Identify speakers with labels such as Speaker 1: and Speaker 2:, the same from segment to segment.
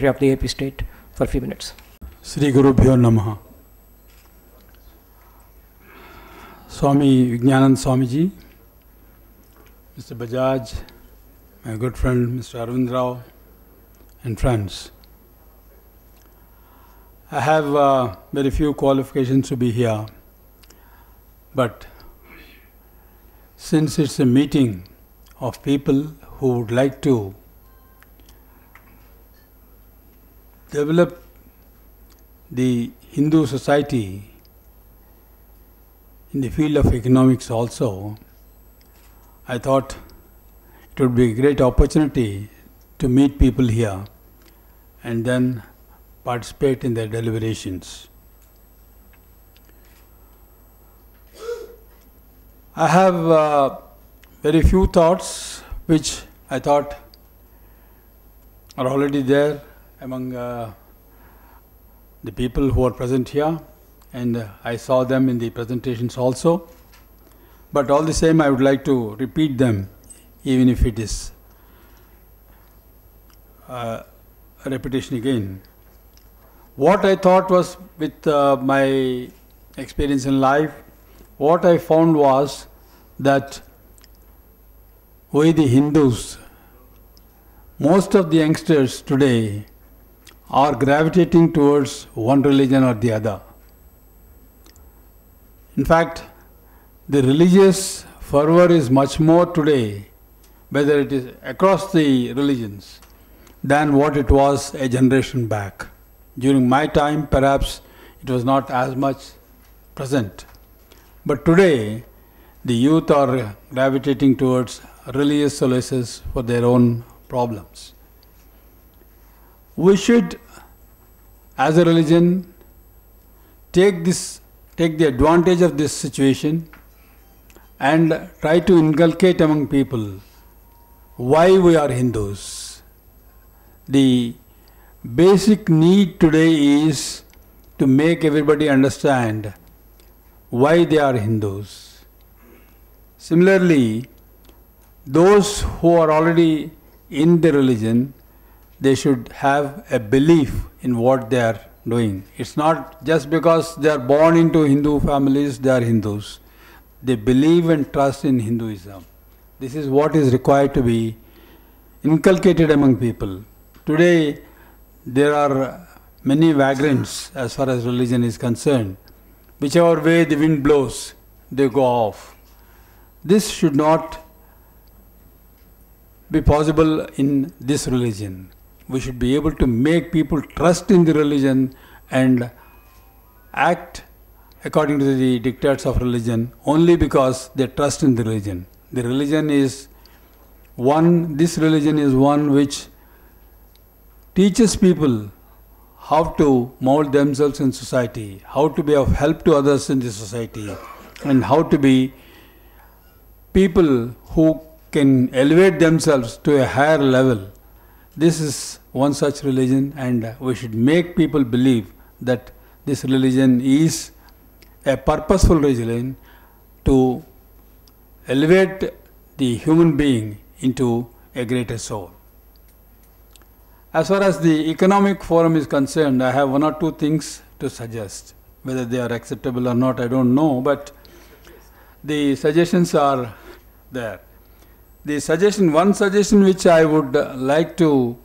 Speaker 1: of the AP state for a few minutes.
Speaker 2: Sri Guru Bhyo Namaha. Swami Vijnanand Swamiji, Mr. Bajaj, my good friend Mr. Arvind Rao, and friends. I have very few qualifications to be here, but since it's a meeting of people who would like to develop the Hindu society in the field of economics also, I thought it would be a great opportunity to meet people here and then participate in their deliberations. I have very few thoughts which I thought are already there among the people who are present here, and I saw them in the presentations also. But all the same, I would like to repeat them, even if it is a repetition again. What I thought was, with my experience in life, what I found was that we the Hindus, most of the youngsters today are gravitating towards one religion or the other. In fact, the religious fervor is much more today, whether it is across the religions, than what it was a generation back. During my time, perhaps it was not as much present. But today, the youth are gravitating towards religious solaces for their own problems. We should, as a religion, take the advantage of this situation and try to inculcate among people why we are Hindus. The basic need today is to make everybody understand why they are Hindus. Similarly, those who are already in the religion, they should have a belief in what they are doing. It's not just because they are born into Hindu families, they are Hindus. They believe and trust in Hinduism. This is what is required to be inculcated among people. Today, there are many vagrants as far as religion is concerned. Whichever way the wind blows, they go off. This should not be possible in this religion. We should be able to make people trust in the religion and act according to the dictates of religion only because they trust in the religion. The religion is one, this religion is one which teaches people how to mold themselves in society, how to be of help to others in the society, and how to be people who can elevate themselves to a higher level. This is one such religion, and we should make people believe that this religion is a purposeful religion to elevate the human being into a greater soul. As far as the economic forum is concerned, I have one or two things to suggest. Whether they are acceptable or not, I don't know, but the suggestions are there. One suggestion which I would like to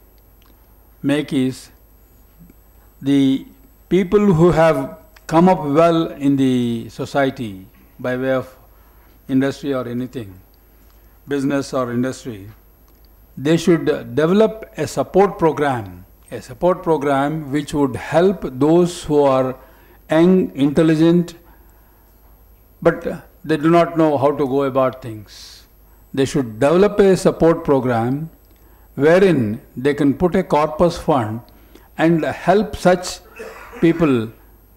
Speaker 2: make is, the people who have come up well in the society by way of industry or anything, business or industry, they should develop a support program which would help those who are young, intelligent, but they do not know how to go about things. They should develop a support program wherein they can put a corpus fund and help such people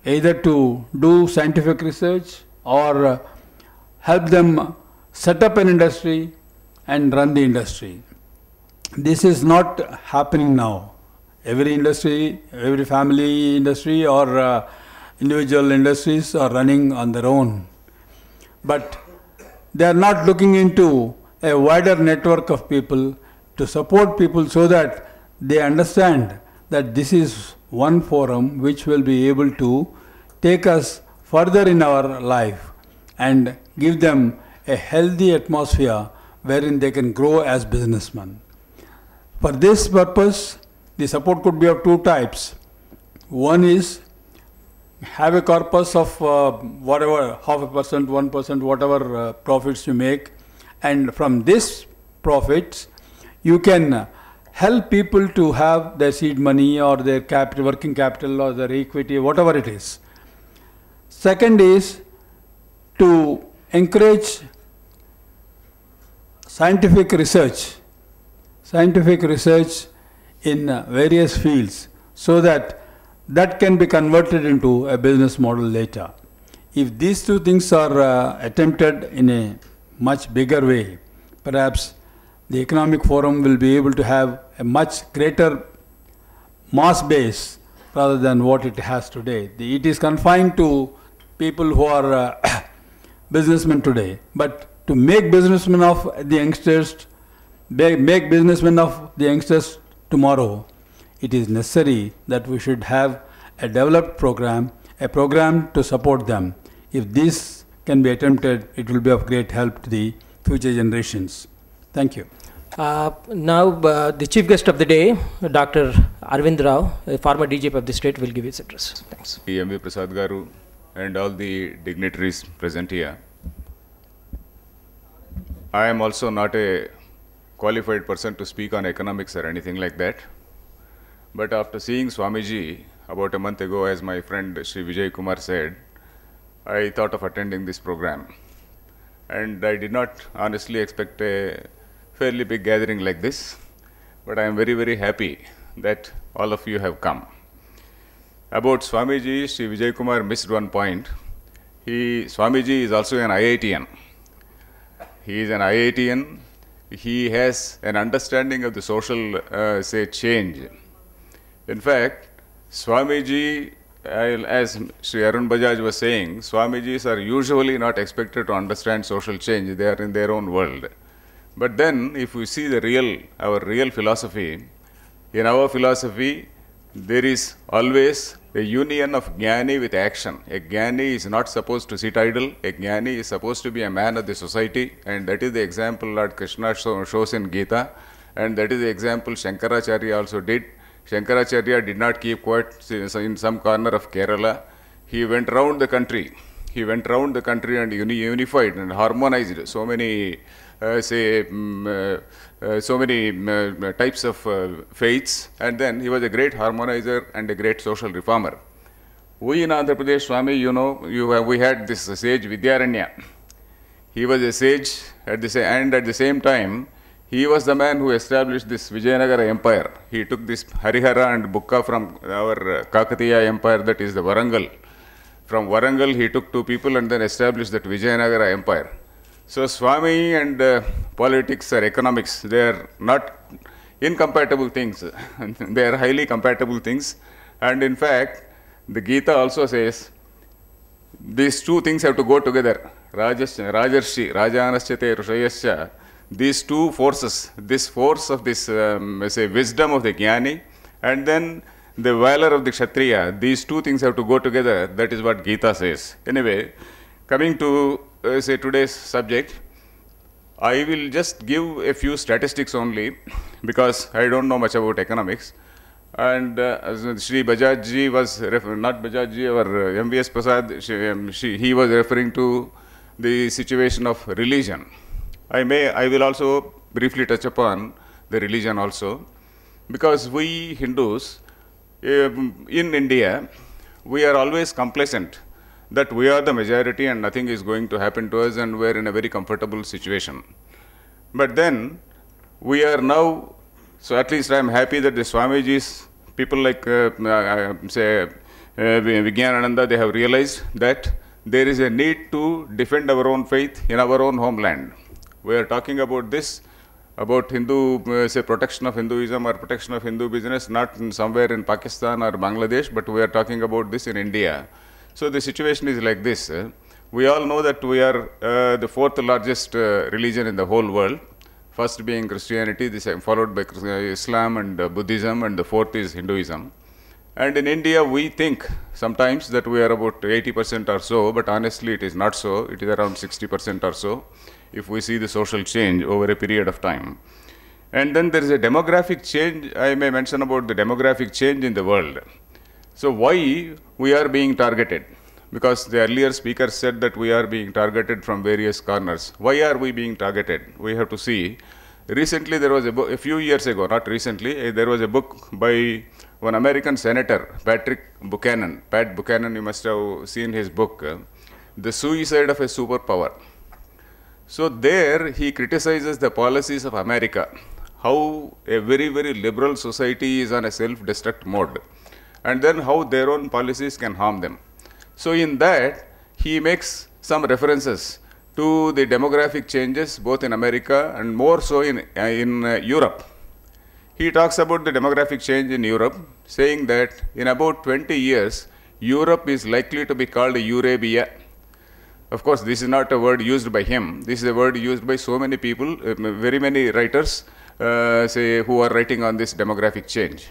Speaker 2: either to do scientific research or help them set up an industry and run the industry. This is not happening now. Every industry, every family industry or individual industries are running on their own. But they are not looking into a wider network of people to support people so that they understand that this is one forum which will be able to take us further in our life and give them a healthy atmosphere wherein they can grow as businessmen. For this purpose, the support could be of two types. One is have a corpus of whatever, 0.5%, 1%, whatever profits you make, and from this profits, you can help people to have their seed money or their capital, working capital or their equity, whatever it is. Second is to encourage scientific research in various fields so that can be converted into a business model later. If these two things are attempted in a much bigger way, perhaps the economic forum will be able to have a much greater mass base rather than what it has today. It is confined to people who are businessmen today, but to make businessmen of the youngsters, make businessmen of the youngsters tomorrow, it is necessary that we should have a developed program, a program to support them. If this can be attempted, it will be of great help to the future generations. Thank you.
Speaker 1: Now, the chief guest of the day, Dr. Arvind Rao, a former DGP of the state, will give his address. Thanks.
Speaker 3: M.V. Prasad Garu and all the dignitaries present here. I am also not a qualified person to speak on economics or anything like that. But after seeing Swamiji about a month ago, as my friend Sri Vijay Kumar said, I thought of attending this program. And I did not honestly expect a fairly big gathering like this, but I am very, very happy that all of you have come. About Swamiji, Sri Vijay Kumar missed one point. Swamiji is also an IITian. He is an IITian. He has an understanding of the social, change. In fact, Swamiji, as Sri Arun Bajaj was saying, Swamijis are usually not expected to understand social change. They are in their own world. But then, if we see our real philosophy, in our philosophy, there is always a union of Jnani with action. A Jnani is not supposed to sit idle. A Jnani is supposed to be a man of the society, and that is the example Lord Krishna shows in Gita, and that is the example Shankaracharya also did. Shankaracharya did not keep quiet in some corner of Kerala. He went round the country. He went round the country and unified and harmonized so many so many types of faiths, and then he was a great harmonizer and a great social reformer. We in Andhra Pradesh, Swami, we had this sage Vidyaranya. He was a sage and at the same time, he was the man who established this Vijayanagara Empire. He took this Harihara and Bukka from our Kakatiya Empire, that is the Warangal. From Warangal, he took two people and then established that Vijayanagara Empire. So Swami and politics or economics, they are not incompatible things. They are highly compatible things. And in fact, the Gita also says, these two things have to go together. Rajarshi, Rajanaschate, Rushayasya. These two forces, this force of this, wisdom of the Jnani, and then the valor of the Kshatriya, these two things have to go together. That is what Gita says. Anyway, coming to today's subject, I will just give a few statistics only because I don't know much about economics. And Sri Bajajji was, not Bajajji, or MVS Prasad, he was referring to the situation of religion. I will also briefly touch upon the religion also, because we Hindus in India, we are always complacent that we are the majority and nothing is going to happen to us and we are in a very comfortable situation. But then we are now, so at least I am happy that the Swamijis, people like Vijnanananda, they have realized that there is a need to defend our own faith in our own homeland. We are talking about this, about Hindu, protection of Hinduism or protection of Hindu business, not somewhere in Pakistan or Bangladesh, but we are talking about this in India. So the situation is like this. We all know that we are the fourth largest religion in the whole world. first being Christianity, this followed by Islam and Buddhism, and the fourth is Hinduism. And in India, we think sometimes that we are about 80% or so, but honestly it is not so. It is around 60% or so, if we see the social change over a period of time. And then there is a demographic change. I may mention about the demographic change in the world. So why we are being targeted? Because the earlier speaker said that we are being targeted from various corners. Why are we being targeted? We have to see. Recently there was a book, a few years ago, not recently, there was a book by one American senator, Pat Buchanan, you must have seen his book, The Suicide of a Superpower. So there he criticizes the policies of America, how a very, very liberal society is on a self-destruct mode, and then how their own policies can harm them. So in that, he makes some references to the demographic changes both in America and more so in Europe. He talks about the demographic change in Europe, saying that in about 20 years, Europe is likely to be called Eurabia. Of course, this is not a word used by him. This is a word used by so many people, very many writers, who are writing on this demographic change.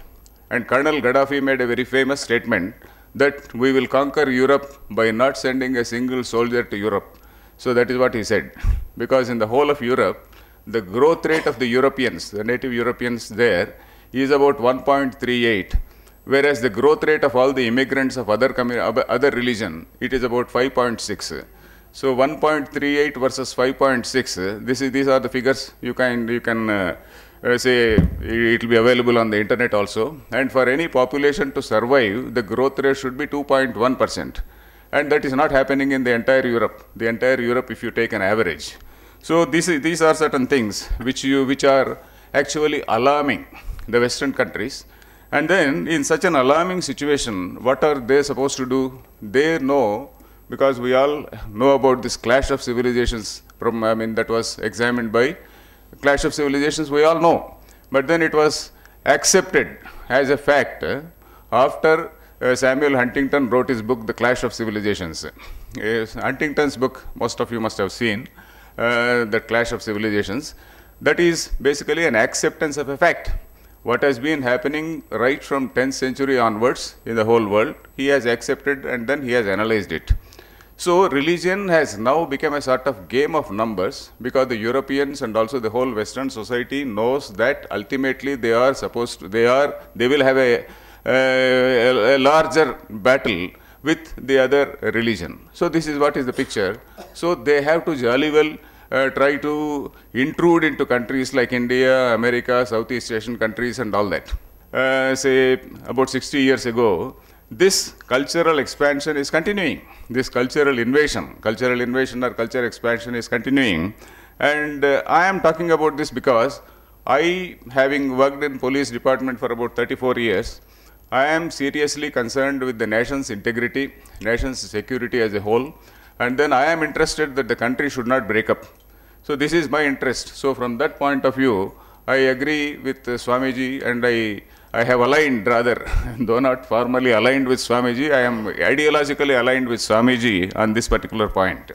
Speaker 3: And Colonel Gaddafi made a very famous statement that we will conquer Europe by not sending a single soldier to Europe. So that is what he said. Because in the whole of Europe, the growth rate of the Europeans, the native Europeans there, is about 1.38, whereas the growth rate of all the immigrants of other religion, it is about 5.6. So 1.38 versus 5.6. These are the figures. You can say it will be available on the internet also. And for any population to survive, the growth rate should be 2.1%. And that is not happening in the entire Europe. The entire Europe, if you take an average. So these are certain things which are actually alarming the Western countries. And then in such an alarming situation, what are they supposed to do? They know, because we all know about this clash of civilizations that was examined by Clash of Civilizations, we all know. But then it was accepted as a fact after Samuel Huntington wrote his book, The Clash of Civilizations. Huntington's book, most of you must have seen, The Clash of Civilizations. That is basically an acceptance of a fact. What has been happening right from 10th century onwards in the whole world, he has accepted and then he has analyzed it. So religion has now become a sort of game of numbers, because the Europeans and also the whole Western society knows that ultimately they will have a larger battle with the other religion. So this is what is the picture. So they have to jolly well try to intrude into countries like India, America, Southeast Asian countries and all that. Say about 60 years ago, this cultural expansion is continuing. This cultural invasion or cultural expansion is continuing. And I am talking about this because I, having worked in police department for about 34 years, I am seriously concerned with the nation's integrity, nation's security as a whole, and then I am interested that the country should not break up. So this is my interest. So from that point of view, I agree with Swamiji, and I have aligned, rather, though not formally aligned with Swamiji, I am ideologically aligned with Swamiji on this particular point.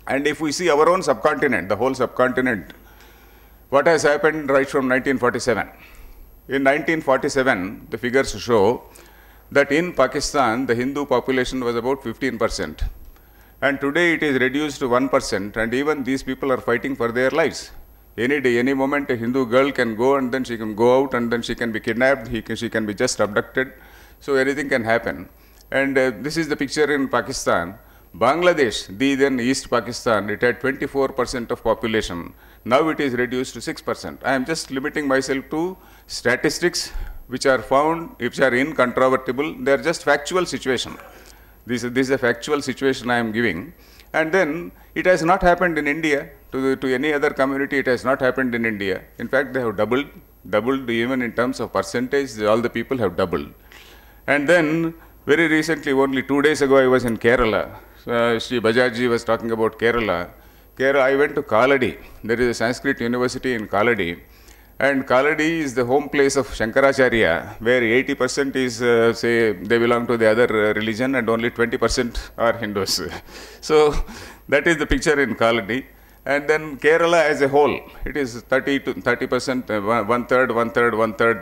Speaker 3: And if we see our own subcontinent, the whole subcontinent, what has happened right from 1947? In 1947, the figures show that in Pakistan, the Hindu population was about 15%. And today it is reduced to 1%, and even these people are fighting for their lives. Any day, any moment, a Hindu girl can go and then she can go out and then she can be kidnapped, she can be just abducted. So anything can happen. And this is the picture in Pakistan. Bangladesh, the then East Pakistan, it had 24% of population. Now it is reduced to 6%. I am just limiting myself to statistics which are found, which are incontrovertible. They are just factual situation. This is a factual situation I am giving. And then it has not happened in India. To any other community, it has not happened in India. In fact, they have doubled even in terms of percentage, all the people have doubled. And then very recently, only 2 days ago, I was in Kerala. Shri Bajajji was talking about Kerala. I went to Kaladi. There is a Sanskrit university in Kaladi. And Kaladi is the home place of Shankaracharya, where 80% is, say, they belong to the other religion and only 20% are Hindus. So that is the picture in Kaladi. And then Kerala as a whole, it is 30 to 30%, one third,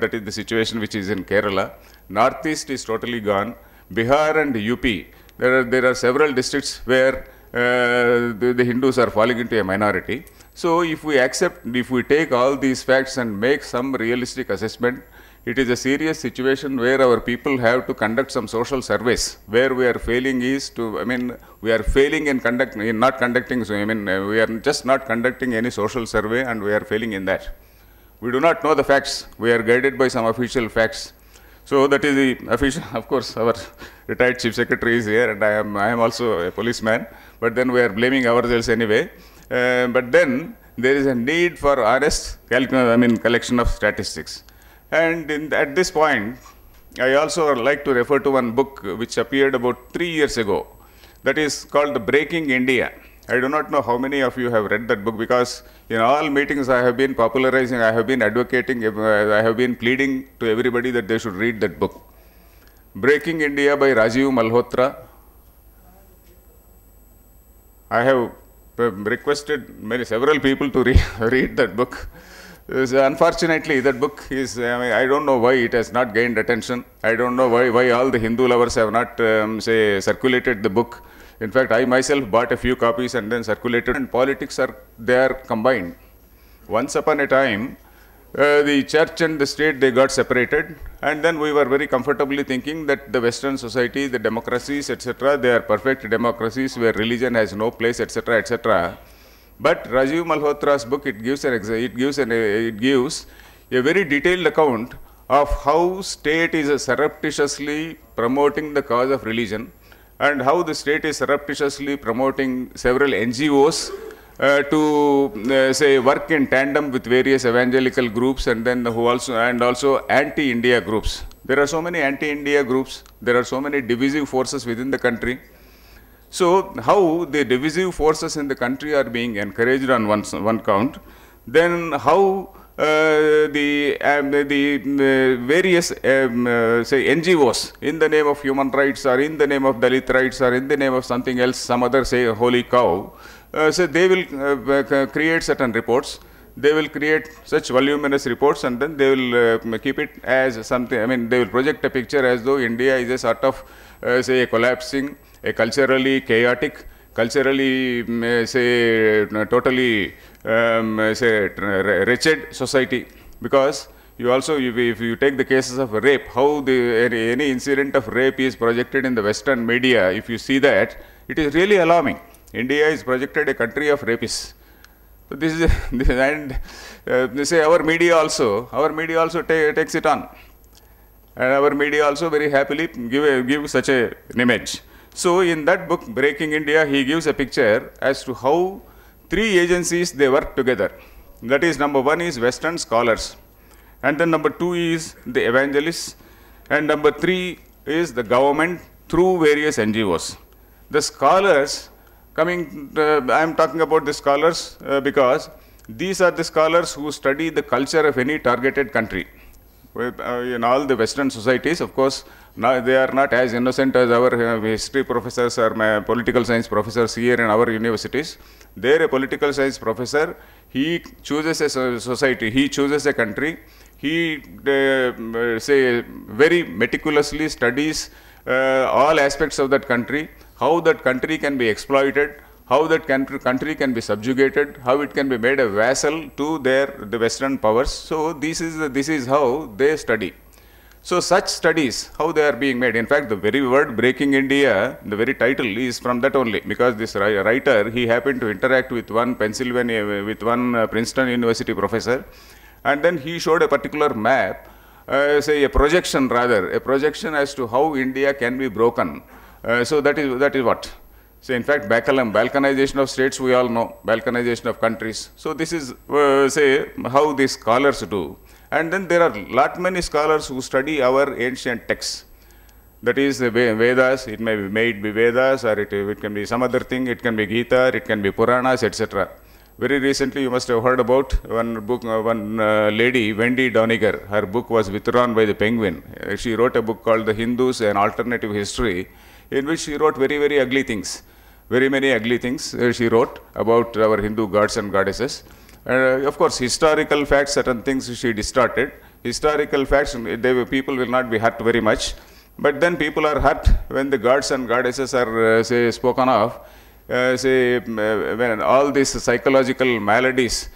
Speaker 3: that is the situation which is in Kerala. Northeast is totally gone. Bihar and UP, there are several districts where the Hindus are falling into a minority. So if we take all these facts and make some realistic assessment, it is a serious situation where our people have to conduct some social surveys. Where we are failing is we are failing in not conducting, we are just not conducting any social survey and we are failing in that. We do not know the facts. We are guided by some official facts. So that is the official, of course, our retired chief secretary is here and I am also a policeman, but then we are blaming ourselves anyway. But then there is a need for honest collection of statistics. And at this point, I also like to refer to one book which appeared about 3 years ago. That is called Breaking India. I do not know how many of you have read that book, because in all meetings I have been popularizing, I have been advocating, I have been pleading to everybody that they should read that book. Breaking India by Rajiv Malhotra. I have requested several people to read that book. Unfortunately, that book is, I don't know why it has not gained attention. I don't know why all the Hindu lovers have not, circulated the book. In fact, I myself bought a few copies and then circulated. And politics they are combined. Once upon a time, the church and the state, they got separated. And then we were very comfortably thinking that the Western society, the democracies, etc., they are perfect democracies where religion has no place, etc., etc. But Rajiv Malhotra's book, it gives a very detailed account of how state is surreptitiously promoting the cause of religion, and how the state is surreptitiously promoting several NGOs to work in tandem with various evangelical groups, and then also anti-India groups. There are so many anti-India groups. There are so many divisive forces within the country. So how the divisive forces in the country are being encouraged on one count, then how the various NGOs in the name of human rights or in the name of Dalit rights or in the name of something else, some other say holy cow, so they will create certain reports. They will create such voluminous reports and then they will keep it as something, they will project a picture as though India is a sort of, a collapsing, a culturally chaotic, culturally, totally, wretched society. Because you also, if you take the cases of rape, how any incident of rape is projected in the Western media, if you see that, it is really alarming. India is projected a country of rapists. So this is, and they say our media also takes it on. And our media also very happily give such an image. So in that book, Breaking India, he gives a picture as to how 3 agencies, they work together. That is, number 1 is Western scholars. And then number 2 is the evangelists. And number 3 is the government through various NGOs. The scholars, I am talking about the scholars because these are the scholars who study the culture of any targeted country. In all the Western societies, of course, now they are not as innocent as our history professors or political science professors here in our universities. There, a political science professor, he chooses a society, he chooses a country, he very meticulously studies all aspects of that country, how that country can be exploited, how that country can be subjugated, how it can be made a vassal to the Western powers. So this is how they study. So such studies, how they are being made. In fact, the very word Breaking India, the very title is from that only, because this writer, he happened to interact with one Princeton University professor, and then he showed a particular map, a projection as to how India can be broken. So that is what. So in fact, balkanization of states, we all know, balkanization of countries. So this is, how these scholars do. And then there are many scholars who study our ancient texts. That is the Vedas, it may be Vedas, or it can be some other thing, it can be Gita, it can be Puranas, etc. Very recently, you must have heard about one book, one lady, Wendy Doniger. Her book was withdrawn by the Penguin. She wrote a book called The Hindus, An Alternative History, in which she wrote very, very ugly things. very many ugly things she wrote about our Hindu gods and goddesses. Of course, historical facts, certain things she distorted. Historical facts, people will not be hurt very much. But then people are hurt when the gods and goddesses are, say, spoken of. When all these psychological maladies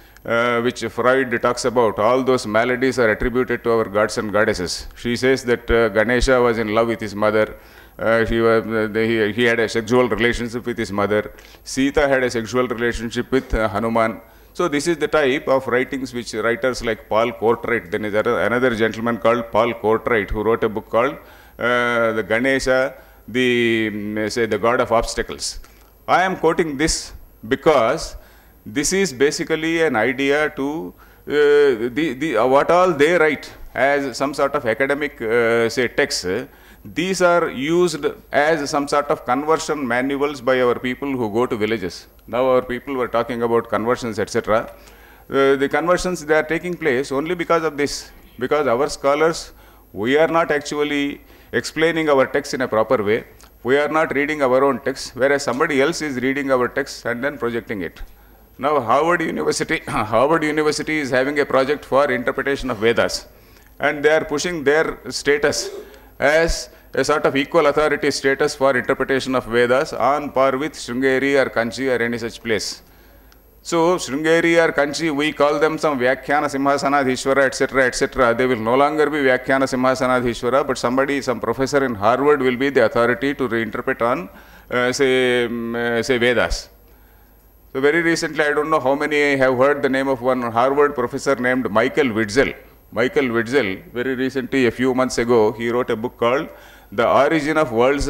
Speaker 3: which Freud talks about, all those maladies are attributed to our gods and goddesses. She says that Ganesha was in love with his mother. He had a sexual relationship with his mother. Sita had a sexual relationship with Hanuman. So this is the type of writings which writers like Paul Courtwright, then is another gentleman called Paul Courtwright who wrote a book called the Ganesha, the god of obstacles. I am quoting this because this is basically an idea to what all they write as some sort of academic text. These are used as some sort of conversion manuals by our people who go to villages. Now our people were talking about conversions, etc. The conversions, they are taking place only because of this. Because our scholars, we are not actually explaining our text in a proper way. We are not reading our own text, whereas somebody else is reading our text and then projecting it. Now Harvard University is having a project for interpretation of Vedas. And they are pushing their status as a sort of equal authority status for interpretation of Vedas on par with Sringeri or Kanchi or any such place. So, Sringeri or Kanchi, we call them some Vyakhyana Simhasanadhishwara, etc., etc. They will no longer be Vyakhyana Simhasanadhishwara, but some professor in Harvard will be the authority to reinterpret on, say Vedas. So, very recently, I don't know how many have heard the name of one Harvard professor named Michael Witzel. Michael Witzel, very recently, a few months ago, he wrote a book called The Origin of World's